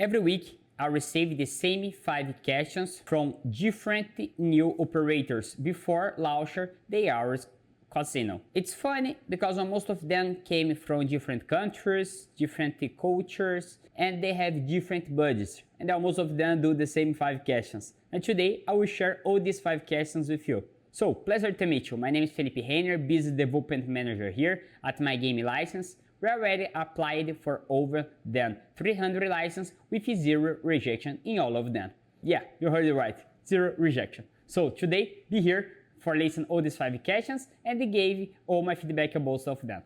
Every week, I receive the same 5 questions from different new operators before launching the hours casino. It's funny because most of them came from different countries, different cultures, and they have different budgets. And most of them do the same 5 questions. And today I will share all these 5 questions with you. So, pleasure to meet you. My name is Felipe Reiner, Business Development Manager here at iGaming license. We already applied for over than 300 licenses with 0 rejection in all of them. Yeah, you heard it right, 0 rejection. So today, be here for listen all these 5 questions and gave all my feedback about both of them.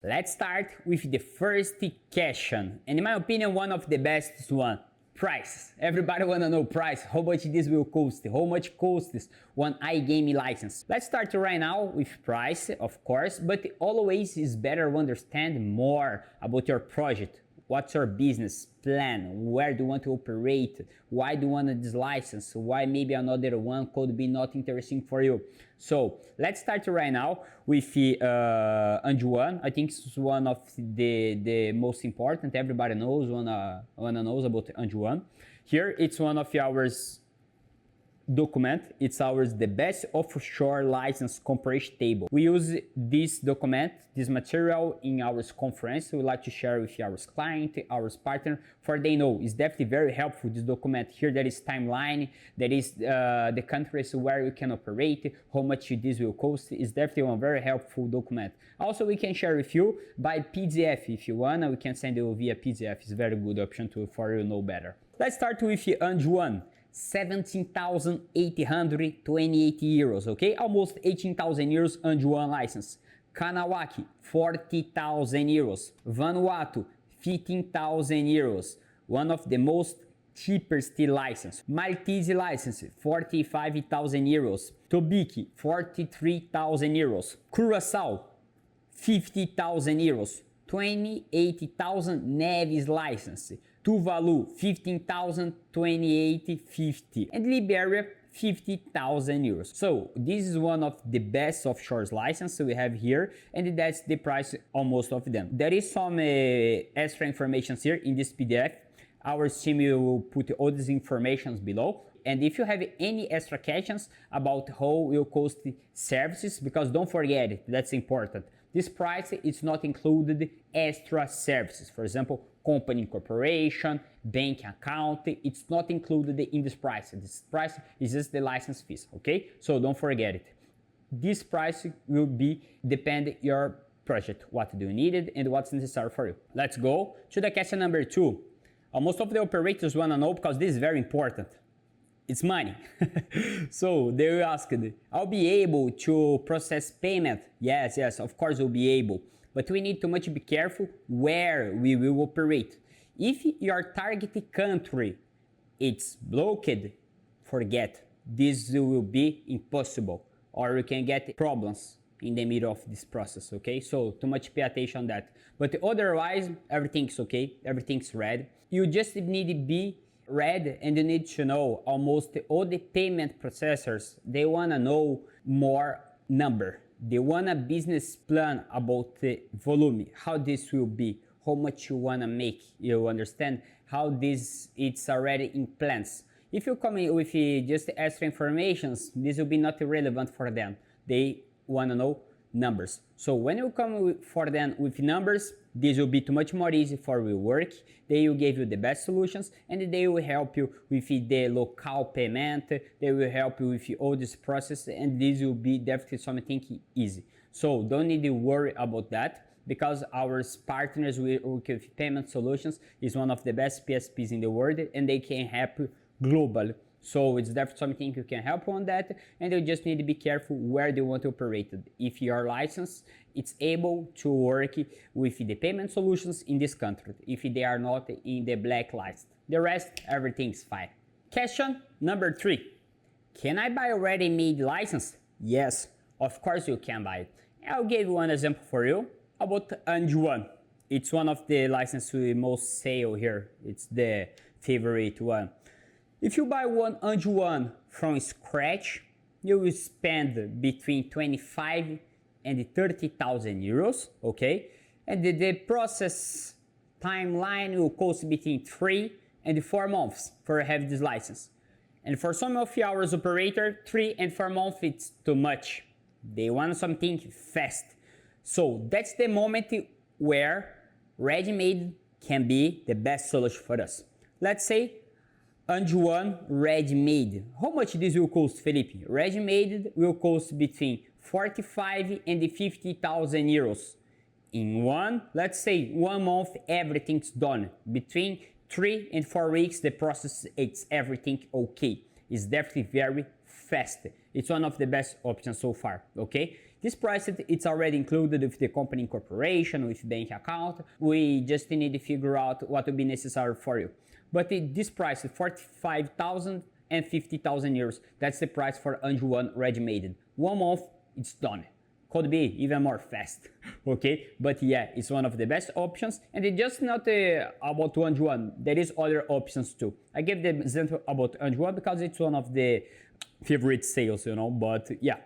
Let's start with the first question, and in my opinion, one of the best one. Price. Everybody wanna know price. How much this will cost? How much costs one iGaming license? Let's start right now with price, of course, but always is better to understand more about your project. What's your business plan? Where do you want to operate? Why do you want this license? Why maybe another one could be not interesting for you? So let's start right now with Anjouan. I think it's one of the most important. Everybody knows, wanna knows about Anjouan. Here it's one of ours document. It's ours the best offshore license comparison table. We use this document, this material in our conference. We like to share with our client, our partner, for they know it's definitely very helpful. This document here, there is timeline, there is the countries where you can operate, how much this will cost. Is definitely one very helpful document. Also, we can share with you by PDF if you want. We can send you via PDF. It's a very good option for you know better. Let's start with Anjouan. 17,828 euros, okay? Almost 18,000 euros Anjouan license. Kahnawake, 40,000 euros. Vanuatu, 15,000 euros. One of the most cheapest license. Maltese license, 45,000 euros. Tobiki, 43,000 euros. Curacao, 50,000 euros. 28,000 Neves license. Tuvalu, 15,000, 28,50. And Liberia, 50,000 euros. So this is one of the best offshore licenses we have here, and that's the price almost of them. There is some extra information here in this PDF. Our team will put all these informations below. And if you have any extra questions about how will cost services, because don't forget it, that's important. This price is not included extra services. For example, company incorporation, bank account, it's not included in this price. This price is just the license fees, okay? So don't forget it. This price will be depend your project, what do you need and what's necessary for you. Let's go to the question number 2. Most of the operators wanna know because this is very important. It's money. So they will ask, I'll be able to process payment? Yes, of course we'll be able. But we need to much be careful where we will operate. If your target country it's blocked, forget. This will be impossible, or you can get problems in the middle of this process, okay? So too much pay attention on that. But otherwise, everything's okay, everything's ready. You just need to be ready, and you need to know almost all the payment processors, they wanna know more number. They want a business plan about the volume, how this will be, how much you wanna make, you understand? How this, it's already in plans. If you come in with just extra informations, this will be not relevant for them. They wanna know numbers. So when you come for them with numbers, this will be too much more easy for your work. They will give you the best solutions, and they will help you with the local payment. They will help you with all this process, and this will be definitely something easy. So don't need to worry about that, because our partners with payment solutions is one of the best PSPs in the world, and they can help you globally. So it's definitely something you can help on that, and you just need to be careful where they want to operate it. If your license it's able to work with the payment solutions in this country, if they are not in the black list. The rest, everything's fine. Question number 3. Can I buy a ready-made license? Yes, of course you can buy it. I'll give you one example for you. about Anjouan. It's one of the licenses we most sell here. It's the favorite one. If you buy one Anjouan from scratch, you will spend between 25 and 30,000 euros, okay? And the process timeline will cost between 3 and 4 months for have this license. And for some of yours operator, 3 and 4 months it's too much. They want something fast. So that's the moment where ready-made can be the best solution for us. Let's say Anjouan ready-made. How much this will cost, Felipe? Ready-made will cost between 45 and 50,000 euros. In let's say 1 month, everything's done. Between 3 and 4 weeks, the process, it's everything okay. It's definitely very fast. It's one of the best options so far, okay? This price, it's already included with the company incorporation, with bank account. We just need to figure out what will be necessary for you. But this price, 45,000 and 50,000 euros, that's the price for Anjouan ready-made. 1 month, it's done. Could be even more fast, okay? But yeah, it's one of the best options. And it's just not about Anjouan. There is other options too. I gave the example about Anjouan because it's one of the favorite sales, you know. But yeah,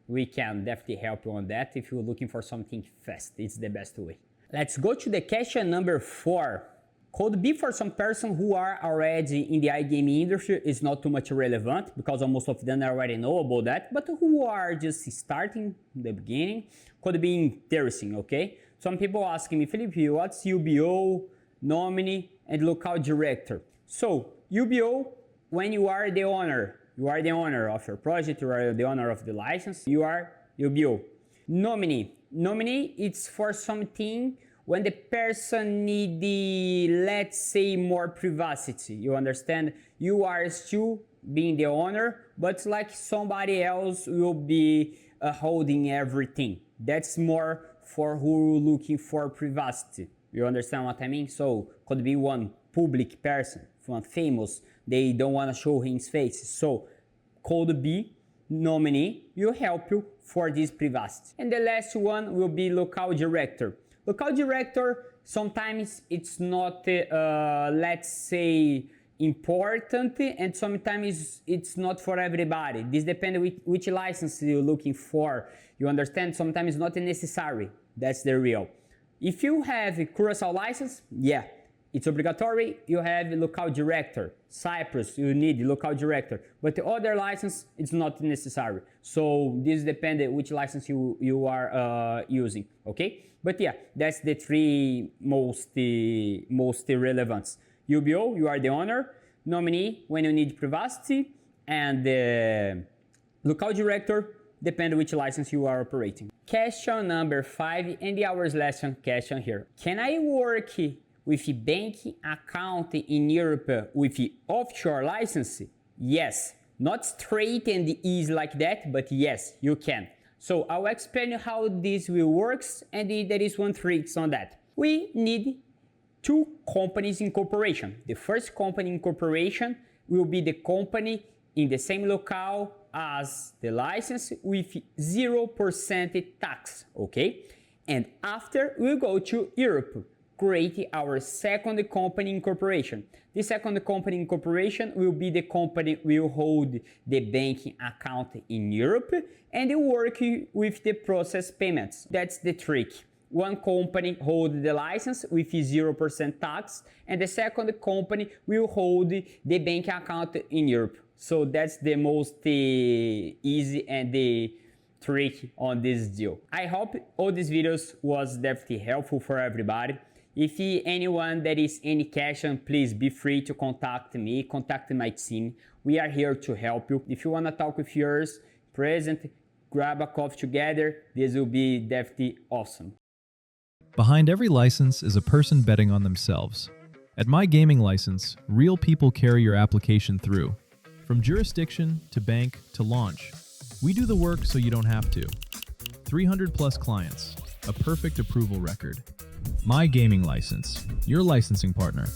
we can definitely help you on that if you're looking for something fast. It's the best way. Let's go to the question number 4. Could be for some person who are already in the iGaming industry is not too much relevant because most of them already know about that, but who are just starting in the beginning could be interesting, okay? Some people asking me, Felipe, what's UBO, nominee, and local director? So UBO, when you are the owner of your project, you are the owner of the license, you are UBO. Nominee, it's for something when the person need, let's say, more privacy. You understand? You are still being the owner, but like somebody else will be holding everything. That's more for who looking for privacy. You understand what I mean? So could be one public person, one famous. They don't want to show his face. So could be nominee will help you for this privacy. And the last one will be local director. Local director, sometimes it's not, let's say, important, and sometimes it's not for everybody. This depends which license you're looking for. You understand? Sometimes it's not necessary. That's the real. If you have a Curacao license, yeah, it's obligatory. You have a local director. Cyprus, you need a local director. But the other license, it's not necessary. So this depends which license you are using, okay? But yeah, that's the 3 most relevant. UBO, you are the owner. Nominee, when you need privacy. And the local director, depends which license you are operating. Question number 5, and our last question here. Can I work with a bank account in Europe with the offshore license? Yes, not straight and easy like that, but yes, you can. So I'll explain you how this will work, and there is one trick on that. We need 2 companies incorporation. The first company incorporation will be the company in the same locale as the license with 0% tax, okay? And after we go to Europe, create our second company incorporation. The second company incorporation will be the company will hold the banking account in Europe and work with the process payments. That's the trick. One company hold the license with 0% tax, and the second company will hold the bank account in Europe. So that's the most easy and the trick on this deal. I hope all these videos was definitely helpful for everybody. If anyone that is any question, please be free to contact me, contact my team. We are here to help you. If you want to talk with yours present, grab a coffee together. This will be definitely awesome. Behind every license is a person betting on themselves. At My Gaming License, real people carry your application through. From jurisdiction to bank to launch, we do the work so you don't have to. 300 plus clients, a perfect approval record. My Gaming License, your licensing partner.